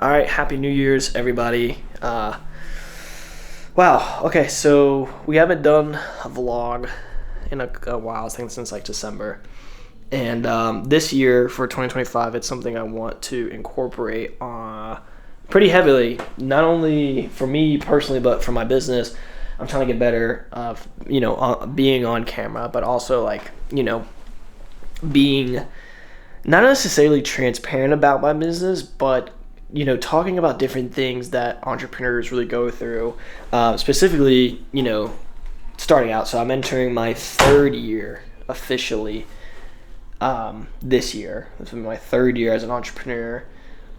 All right, happy New Year's, everybody. Wow. Okay, so we haven't done a vlog in a while. I think since like December, and this year for 2025, it's something I want to incorporate pretty heavily. Not only for me personally, but for my business. I'm trying to get better of being on camera, but also being not necessarily transparent about my business, but talking about different things that entrepreneurs really go through, specifically, starting out. So I'm entering my third year officially this year. This will be my third year as an entrepreneur,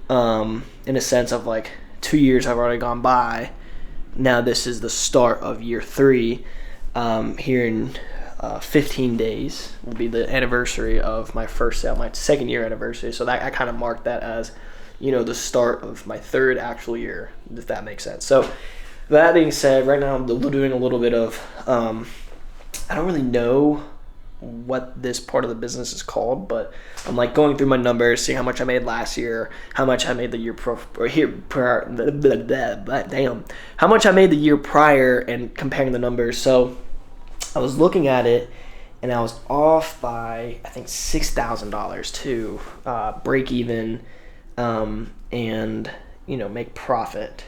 in a sense of like 2 years have already gone by. Now this is the start of year 3. Here in 15 days will be the anniversary of my first sale, my second year anniversary. So that I kind of marked that as the start of my third actual year, if that makes sense. So that being said, right now I'm doing a little bit of, I don't really know what this part of the business is called, but I'm like going through my numbers, seeing how much I made last year, how much I made the year how much I made the year prior, and comparing the numbers. So I was looking at it, and I was off by I think $6,000 to break even, and make profit.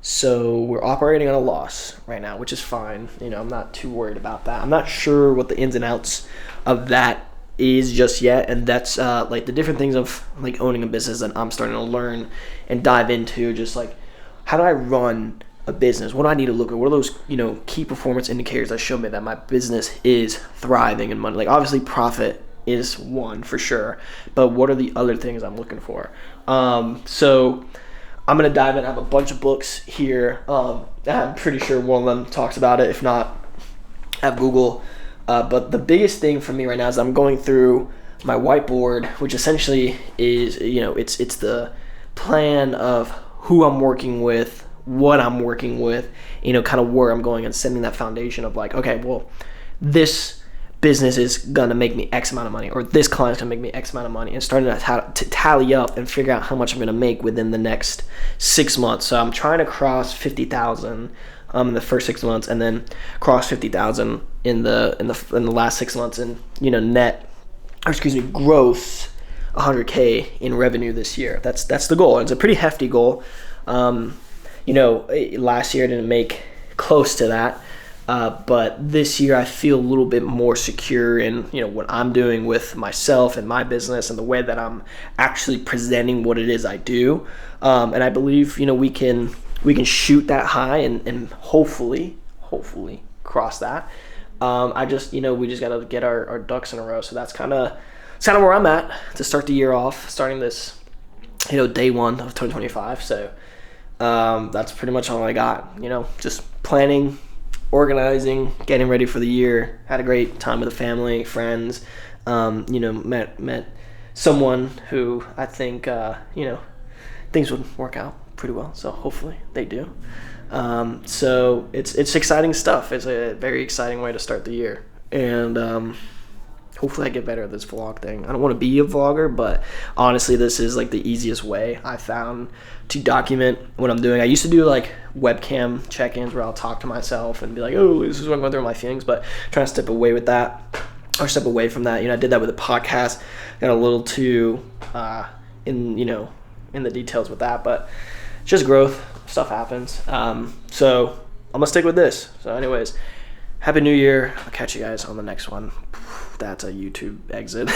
So we're operating on a loss right now, which is fine. I'm not too worried about that. I'm not sure what the ins and outs of that is just yet, and that's like the different things of like owning a business that I'm starting to learn and dive into. Just like, how do I run a business? What do I need to look at? What are those key performance indicators that show me that my business is thriving and money? Like, obviously profit is one for sure, but what are the other things I'm looking for? So I'm gonna dive in. I have a bunch of books here. I'm pretty sure one of them talks about it. If not, I have Google. But the biggest thing for me right now is I'm going through my whiteboard, which essentially is it's the plan of who I'm working with, what I'm working with, kind of where I'm going, and setting that foundation of like, okay, well, this business is gonna make me X amount of money, or this client's gonna make me X amount of money, and starting to tally up and figure out how much I'm gonna make within the next 6 months. So I'm trying to cross 50,000 in the first 6 months, and then cross 50,000 in the last 6 months, and gross 100K in revenue this year. That's the goal. It's a pretty hefty goal. Last year I didn't make close to that. But this year I feel a little bit more secure in what I'm doing with myself and my business, and the way that I'm actually presenting what it is I do. And I believe we can shoot that high and hopefully cross that. We just gotta get our ducks in a row. So that's kind of where I'm at to start the year off, starting this day 1 of 2025. So that's pretty much all I got. Just planning, organizing, getting ready for the year. Had a great time with the family, friends. Met someone who I think things would work out pretty well. So hopefully they do. So it's exciting stuff. It's a very exciting way to start the year, and hopefully I get better at this vlog thing. I don't want to be a vlogger, but honestly, this is like the easiest way I found to document what I'm doing. I used to do like webcam check-ins where I'll talk to myself and be like, oh, this is what I'm going through my feelings, but trying to step away from that. I did that with a podcast. Got a little too in the details with that, but it's just growth. Stuff happens. So I'm gonna stick with this. So anyways, happy New Year. I'll catch you guys on the next one. That's a YouTube exit.